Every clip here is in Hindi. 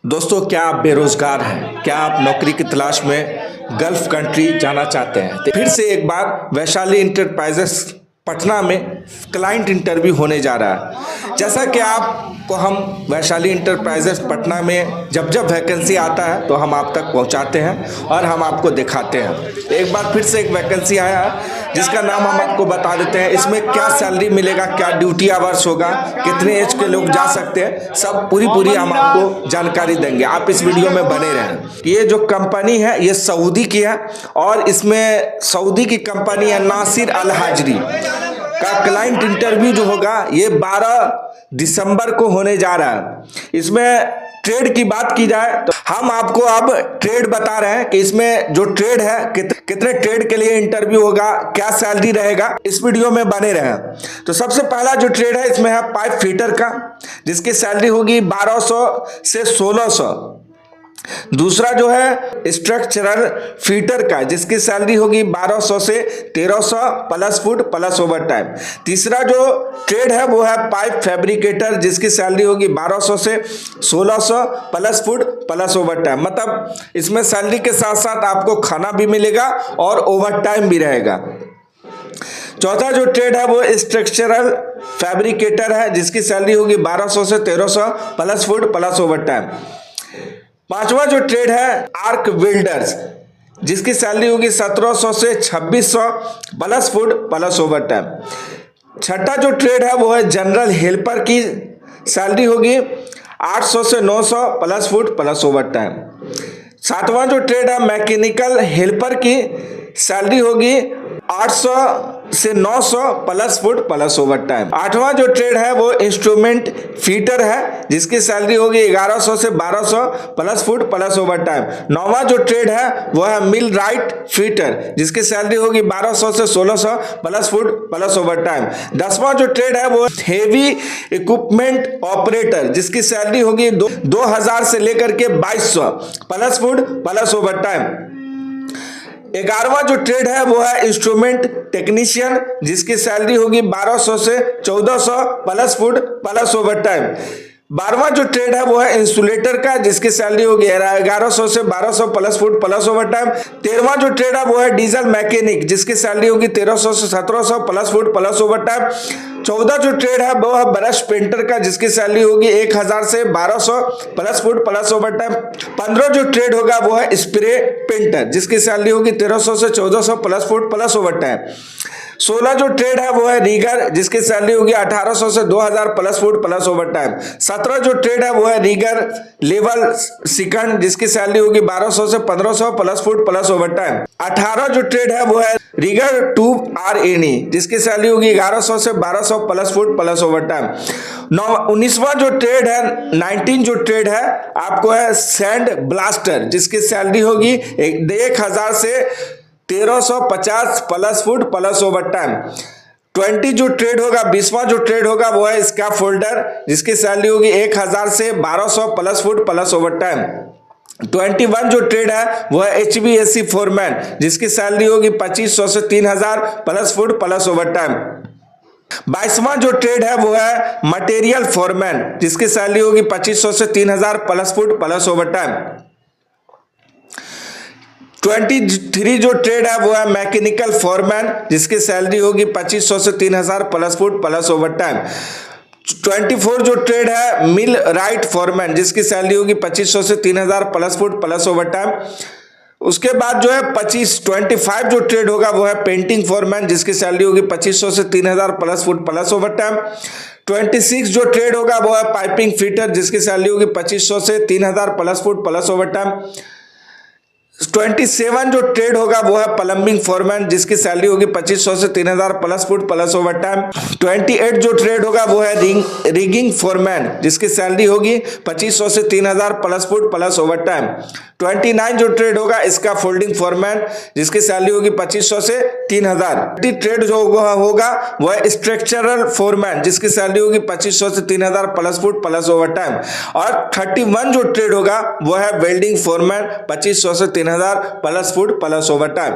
दोस्तों, क्या आप बेरोजगार हैं? क्या आप नौकरी की तलाश में गल्फ कंट्री जाना चाहते हैं? तो फिर से एक बार वैशाली इंटरप्राइजेस पटना में क्लाइंट इंटरव्यू होने जा रहा है। जैसा कि आपको हम वैशाली इंटरप्राइजेस पटना में जब जब वैकेंसी आता है तो हम आप तक पहुंचाते हैं और हम आपको दिखाते हैं। एक बार फिर से एक वैकेंसी आया है जिसका नाम हम आपको बता देते हैं। इसमें क्या सैलरी मिलेगा, क्या ड्यूटी आवर्स होगा, कितने एज के लोग जा सकते हैं, सब पूरी हम आपको जानकारी देंगे। आप इस वीडियो में बने रहें। ये जो कंपनी है ये सऊदी की है और इसमें सऊदी की कंपनी है नासिर अल हाजरी का क्लाइंट इंटरव्यू जो होगा ये 12 दिसंबर को होने जा रहा है। इसमें ट्रेड की बात की जाए तो हम आपको अब ट्रेड बता रहे हैं कि इसमें जो ट्रेड है कितने ट्रेड के लिए इंटरव्यू होगा, क्या सैलरी रहेगा, इस वीडियो में बने रहे। तो सबसे पहला जो ट्रेड है इसमें है पाइप फिटर का, जिसकी सैलरी होगी 1200 से 1600। दूसरा जो है स्ट्रक्चरल फीटर का, जिसकी सैलरी होगी 1200 से 1300 plus food plus over time. तीसरा जो ट्रेड है वो है पाइप फैब्रिकेटर, जिसकी सैलरी होगी 1200 से 1600 plus food plus over time. मतलब इसमें सैलरी के साथ साथ आपको खाना भी मिलेगा और ओवर टाइम भी रहेगा। चौथा जो ट्रेड है वो स्ट्रक्चरल फैब्रिकेटर है, जिसकी सैलरी होगी 1200 से 1300 plus food plus over time. पांचवा जो ट्रेड है आर्क वेल्डर्स, जिसकी सैलरी होगी 1700 से 2600 plus food plus over time. छठा जो ट्रेड है वो है जनरल हेल्पर की, सैलरी होगी 800 से 900 plus food plus over time. सातवां जो ट्रेड है मैकेनिकल हेल्पर की, सैलरी होगी 800 से 900 plus food plus over time. आठवां जो ट्रेड है वो इंस्ट्रूमेंट फीटर है, जिसकी सैलरी होगी 1100 से 1200 plus food plus overtime. नौवां जो ट्रेड है वो है मिल राइट फीटर, जिसकी सैलरी होगी 1200 से 1600 plus food plus overtime. 10वां जो ट्रेड है वो हेवी इक्विपमेंट ऑपरेटर, जिसकी सैलरी होगी 2000 से लेकर के 2200 plus food plus overtime. 11वां जो ट्रेड है वो है इंस्ट्रूमेंट टेक्नीशियन, जिसकी सैलरी होगी 1200 से 1400 plus food plus overtime. 12वां जो ट्रेड है वो है इंसुलेटर का, जिसकी सैलरी होगी 1100 से 1200 plus food plus overtime. 13वां जो ट्रेड है वो है डीजल मैकेनिक, जिसकी सैलरी होगी 1300 से 1700 plus food plus overtime. 14 जो ट्रेड है वो है ब्रश पेंटर का, जिसकी सैलरी होगी 1000 से 1200 plus food plus over time. 15 जो ट्रेड होगा वो है स्प्रे पेंटर, जिसकी सैलरी होगी 1300 से 1400 plus food plus over time. 16 जो ट्रेड है वो है रीगर, जिसकी सैलरी होगी 1800 से 2000 plus food plus overtime. 17 जो ट्रेड है वो है रीगर लेवल सेकंड, जिसकी सैलरी होगी 1200 से 1500 plus food plus overtime. 18 जो ट्रेड है वो है रीगर ट्यूब RNE, जिसकी सैलरी होगी 1100 से 1200 plus food plus overtime. 19वां जो ट्रेड है 19 जो ट्रेड है आपको है सैंड ब्लास्टर, जिसकी सैलरी होगी 1000 से 1350 plus food plus over time. 20 जो ट्रेड होगा 20वां जो ट्रेड होगा वो है स्कैफोल्डर, जिसकी सैलरी होगी 1000 से 1200 plus food plus over time. 21 जो ट्रेड है वो है HVAC फोरमैन, जिसकी सैलरी होगी 2500 से 3000 plus food plus overtime. 22वां जो ट्रेड है वो है मटेरियल फोरमैन, जिसकी सैलरी होगी 2500 से 3000 plus food plus over time. 23 जो ट्रेड है वो है मैकेनिकल फोरमैन, जिसकी सैलरी होगी 2500 से 3000 plus food plus over time. 24 जो ट्रेड है मिल राइट फोरमैन, जिसकी सैलरी होगी 2500 से 3000 plus food plus over time. उसके बाद जो है 25 जो ट्रेड होगा वो है पेंटिंग फोरमैन, जिसकी सैलरी होगी 2500 से 3000 plus food plus over time. 26 जो ट्रेड होगा वो है पाइपिंग फिटर, जिसकी सैलरी होगी 2500 से 3000 plus food plus over time. 27 जो ट्रेड होगा वो है प्लम्बिंग फोरमैन, जिसकी सैलरी होगी 2500 से 3000 plus food plus over time. 28 जो ट्रेड होगा वो है रिगिंग फोरमैन, जिसकी सैलरी होगी 2500 से 3000 plus food plus over time. 29 जो ट्रेड होगा इसका फोल्डिंग फोरमैन, जिसकी सैलरी होगी 2500 से 3000। ट्रेड जो होगा वो है स्ट्रक्चरल फोरमैन, जिसकी सैलरी होगी 2500 से 3000 plus food plus over time. और 31 जो ट्रेड होगा वो है वेल्डिंग फोरमैन, 2500 से 3000 plus food plus over time.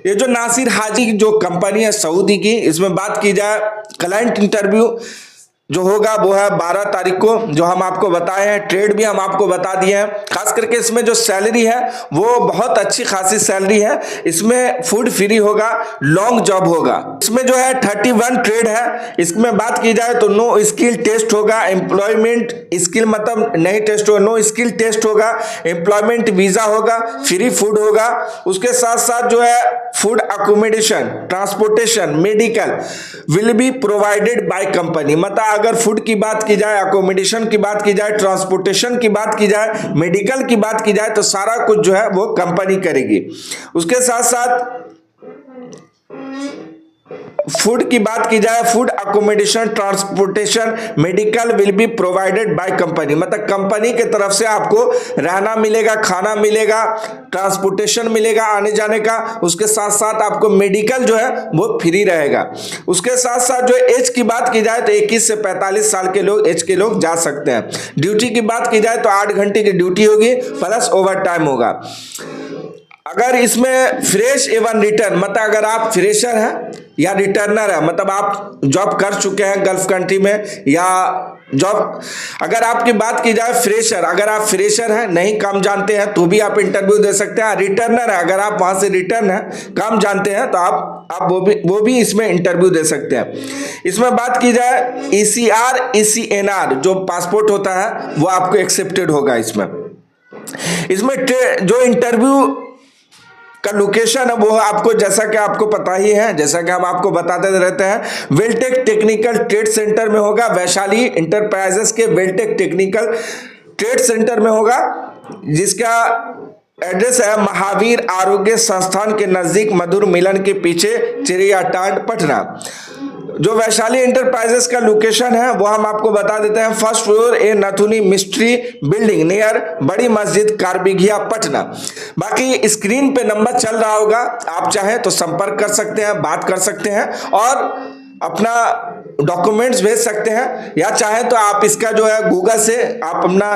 ये जो नासिर हाजी जो कंपनी है सऊदी की, इसमें बात की जाए क्लाइंट इंटरव्यू जो होगा वो है 12 तारीख को, जो हम आपको बताए हैं। ट्रेड भी हम आपको बता दिए हैं। खास करके इसमें जो सैलरी है वो बहुत अच्छी खासी सैलरी है। इसमें फूड फ्री होगा, लॉन्ग जॉब होगा। इसमें जो है 31 ट्रेड है। इसमें बात की जाए तो नो स्किल टेस्ट होगा, एम्प्लॉयमेंट स्किल मतलब नहीं टेस्ट होगा, नो स्किल टेस्ट होगा, एम्प्लॉयमेंट वीजा होगा, फ्री फूड होगा। उसके साथ साथ जो है food accommodation, transportation, medical will be provided by company. मतलब अगर फूड की बात की जाए, अकोमोडेशन की बात की जाए, ट्रांसपोर्टेशन की बात की जाए, मेडिकल की बात की जाए तो सारा कुछ जो है वो कंपनी करेगी। उसके साथ साथ फूड की बात की जाए, food accommodation, transportation, medical will be provided by company. मतलब कंपनी के तरफ से आपको रहना मिलेगा, खाना मिलेगा, ट्रांसपोर्टेशन मिलेगा आने जाने का। उसके साथ साथ आपको मेडिकल जो है वो फ्री रहेगा। उसके साथ साथ जो एज की बात की जाए तो 21 से 45 साल के लोग एज के लोग जा सकते हैं। ड्यूटी की बात की जाए तो 8 घंटे की ड्यूटी होगी प्लस ओवर टाइम होगा। अगर इसमें फ्रेश एवं रिटर्न, मतलब अगर आप फ्रेशर हैं या रिटर्नर है, मतलब आप जॉब कर चुके हैं गल्फ कंट्री में, या जॉब अगर आपकी बात की जाए फ्रेशर, अगर आप फ्रेशर हैं, नहीं काम जानते हैं तो भी आप इंटरव्यू दे सकते हैं। रिटर्नर है, अगर आप वहां से रिटर्न है, काम जानते हैं तो आप वो भी इसमें इंटरव्यू दे सकते हैं। इसमें बात की जाए ECR, ECNR जो पासपोर्ट होता है वो आपको एक्सेप्टेड होगा। इसमें जो इंटरव्यू का लोकेशन है वो आपको, जैसा कि आपको पता ही है, जैसा कि हम आपको बताते रहते हैं, वेलटेक टेक्निकल ट्रेड सेंटर में होगा। वैशाली इंटरप्राइजेस के वेलटेक टेक्निकल ट्रेड सेंटर में होगा, जिसका एड्रेस है महावीर आरोग्य संस्थान के नजदीक, मधुर मिलन के पीछे, चिड़ियाटांड, पटना। जो वैशाली इंटरप्राइजेस का लोकेशन है वो हम आपको बता देते हैं। फर्स्ट फ्लोर ए नथुनी मिस्ट्री बिल्डिंग नियर बड़ी मस्जिद, कारबिघिया, पटना। बाकी स्क्रीन पे नंबर चल रहा होगा, आप चाहें तो संपर्क कर सकते हैं, बात कर सकते हैं और अपना डॉक्यूमेंट्स भेज सकते हैं। या चाहे तो आप इसका जो है गूगल से आप अपना,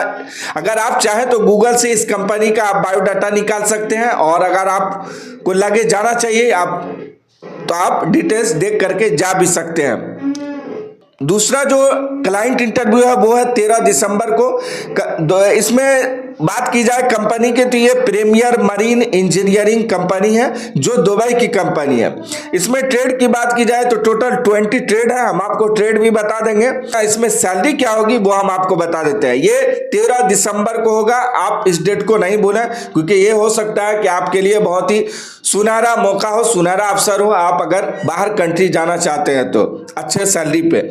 अगर आप चाहें तो गूगल से इस कंपनी का आप बायोडाटा निकाल सकते हैं। और अगर आपको लगे जाना चाहिए तो आप डिटेल्स देख करके जा भी सकते हैं। दूसरा जो क्लाइंट इंटरव्यू है वो है 13 दिसंबर को। इसमें बात की जाए कंपनी के तो ये प्रीमियर मरीन इंजीनियरिंग कंपनी है जो दुबई की कंपनी है। इसमें ट्रेड की बात की जाए तो टोटल 20 ट्रेड है, हम आपको ट्रेड भी बता देंगे। इसमें सैलरी क्या होगी वो हम आपको बता देते हैं। ये 13 दिसंबर को होगा, आप इस डेट को नहीं भूलें, क्योंकि ये हो सकता है कि आपके लिए बहुत ही सुनहरा मौका हो, सुनहरा अवसर हो, आप अगर बाहर कंट्री जाना चाहते हैं तो अच्छे सैलरी पे।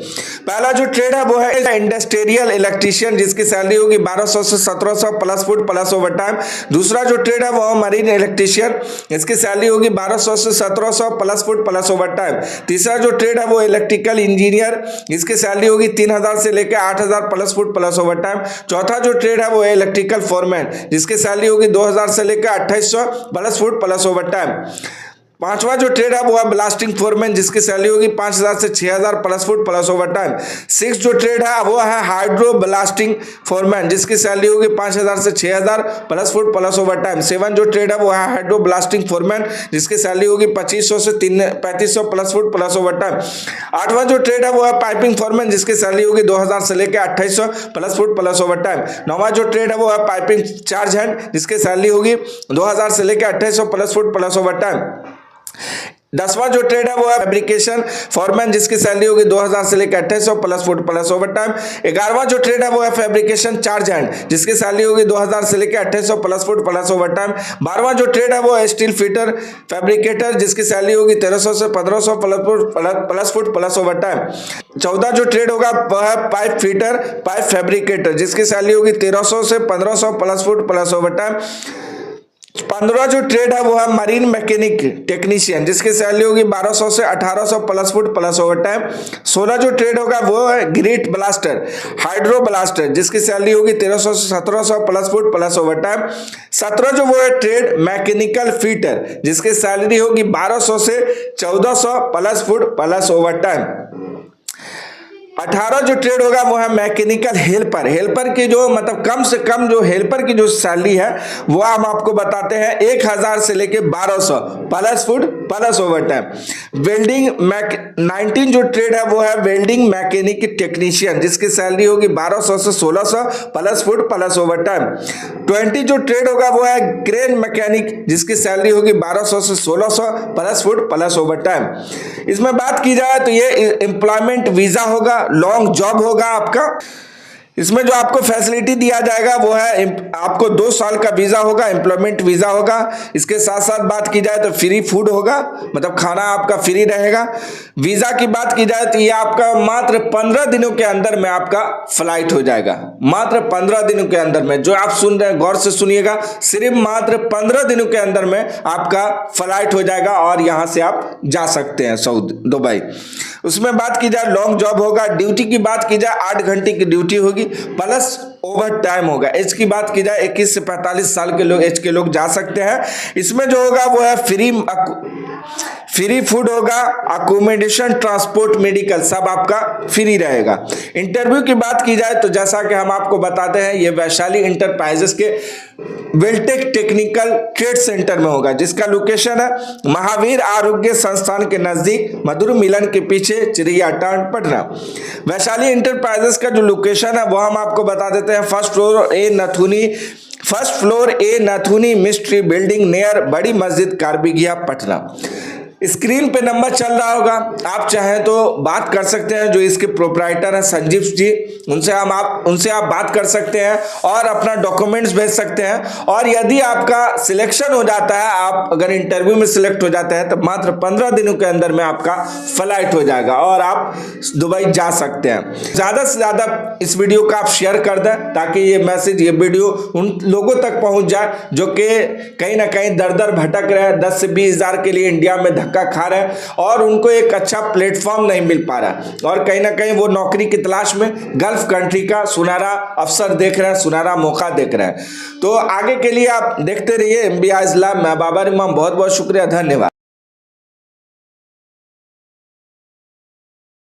पहला जो ट्रेड है वो है इंडस्ट्रियल इलेक्ट्रीशियन, जिसकी सैलरी होगी 1200 से 1700 plus food plus over time. दूसरा जो ट्रेड है वो मरीन इलेक्ट्रीशियन, इसकी सैलरी होगी 1200 से 1700 plus food plus over time. तीसरा जो ट्रेड है वो इलेक्ट्रिकल इंजीनियर, इसकी सैलरी होगी 3000 से लेकर 8000 plus food plus over time. चौथा जो ट्रेड है वो इलेक्ट्रिकल फोरमैन, जिसकी सैलरी होगी 2000 से लेकर 2800 plus food plus over time. पांचवा जो ट्रेड है वो है ब्लास्टिंग फोरमैन, जिसकी सैलरी होगी 5000 से 6000 plus food plus over time. Six जो ट्रेड है वो है हाइड्रो ब्लास्टिंग फोरमैन, जिसकी सैलरी होगी 5000 से 6000 plus food plus over time. Seven जो ट्रेड है वो है हाइड्रो ब्लास्टिंग फोरमैन, जिसकी सैलरी होगी 2500 से 3500 plus food plus over time. आठवां जो ट्रेड है वो है पाइपिंग फोरमैन, जिसकी सैलरी होगी 2000 से लेकर 2800 plus food plus overtime. नौवां जो ट्रेड है वो है पाइपिंग चार्ज हैंड, जिसकी सैलरी होगी 2000 से लेकर 2800 plus food plus overtime. 10वां जो ट्रेड है वो है फैब्रिकेशन फॉरमैन, जिसकी सैलरी होगी 2000 से लेकर 2800 plus food plus overtime. 11वां जो ट्रेड है वो है फैब्रिकेशन चार्ज हैंड, जिसकी सैलरी होगी 2000 से लेकर 2800 plus food plus overtime. 12वां जो ट्रेड है वो है स्टील फिटर फैब्रिकेटर, जिसकी सैलरी होगी 1300 से 1500 plus food plus overtime. 14 जो ट्रेड होगा वह है पाइप फिटर पाइप फैब्रिकेटर, जिसकी सैलरी होगी 1300 से 1500 plus food plus over time. 15 जो ट्रेड है वो है मरीन मैकेनिक टेक्नीशियन, जिसकी सैलरी होगी 1200 से 1800 plus food plus over time. 16 जो ट्रेड होगा वो है ग्रेट ब्लास्टर हाइड्रो ब्लास्टर, जिसकी सैलरी होगी 1300 से 1700 plus food plus overtime. 17 जो वो है ट्रेड मैकेनिकल फिटर, जिसकी सैलरी होगी 1200 से 1400 plus food plus overtime. 18 जो ट्रेड होगा वो है मैकेनिकल हेल्पर, हेल्पर की जो मतलब कम से कम जो हेल्पर की जो सैलरी है वो हम आपको बताते हैं 1000 से लेके 1200 plus food plus over time. Welding 19 जो ट्रेड है वो है वेल्डिंग मैकेनिक टेक्नीशियन, जिसकी सैलरी होगी 1200 से 1600 plus food plus over time. 20 जो ट्रेड होगा वो है क्रेन मैकेनिक, जिसकी सैलरी होगी 1200 से 1600 plus food plus over time. इसमें बात की जाए तो ये एम्प्लॉयमेंट वीजा होगा, लॉन्ग जॉब होगा आपका। इसमें जो आपको फैसिलिटी दिया जाएगा वो है आपको 2 साल का वीजा होगा, एम्प्लॉयमेंट वीजा होगा। इसके साथ साथ बात की जाए तो फ्री फूड होगा, मतलब खाना आपका फ्री रहेगा। वीजा की बात की जाए तो ये आपका मात्र 15 दिनों के अंदर में आपका फ्लाइट हो जाएगा, मात्र 15 दिनों के अंदर में। जो आप सुन रहे हैं गौर से सुनिएगा, सिर्फ मात्र 15 दिनों के अंदर में आपका फ्लाइट हो जाएगा और यहां से आप जा सकते हैं सऊदी दुबई। उसमें बात की जाए लॉन्ग जॉब होगा। ड्यूटी की बात की जाए 8 घंटे की ड्यूटी होगी प्लस ओवर टाइम होगा। एज की बात की जाए 21 से 45 साल के लोग एज के लोग जा सकते हैं। इसमें जो होगा वो है फ्री फूड होगा, अकोमोडेशन, ट्रांसपोर्ट, मेडिकल सब आपका फ्री रहेगा। इंटरव्यू की बात की जाए तो जैसा कि हम आपको बताते हैं ये वैशाली इंटरप्राइजेस के वेल्टेक टेक्निकल ट्रेड सेंटर में होगा, जिसका लोकेशन है महावीर आरोग्य संस्थान के नजदीक मधुर मिलन के पीछे चिड़ियाटांड पटना। वैशाली इंटरप्राइजेस का जो लोकेशन है वो हम आपको बता देते हैं। फर्स्ट फ्लोर ए नथुनी मिस्ट्री बिल्डिंग नियर बड़ी मस्जिद कारबिगिया पटना। स्क्रीन पे नंबर चल रहा होगा, आप चाहें तो बात कर सकते हैं। जो इसके प्रोप्राइटर हैं संजीव जी, उनसे आप बात कर सकते हैं और अपना डॉक्यूमेंट्स भेज सकते हैं। और यदि आपका सिलेक्शन हो जाता है, आप अगर इंटरव्यू में सिलेक्ट हो जाते हैं तो मात्र 15 दिनों के अंदर में आपका फ्लाइट हो जाएगा और आप दुबई जा सकते हैं। ज़्यादा से ज़्यादा इस वीडियो को आप शेयर कर दें ताकि ये मैसेज, ये वीडियो उन लोगों तक पहुँच जाए जो कि कहीं ना कहीं दर दर भटक रहे हैं, 10 से 20 हज़ार के लिए इंडिया में धक्का खा रहे हैं और उनको एक अच्छा प्लेटफॉर्म नहीं मिल पा रहा और कहीं ना कहीं वो नौकरी की तलाश में गल्फ कंट्री का सुनहरा अवसर देख रहे हैं, सुनहरा मौका देख रहे हैं। तो आगे के लिए आप देखते रहिए MBI इस्लाम। मैं बाबर इमाम, बहुत बहुत शुक्रिया, धन्यवाद।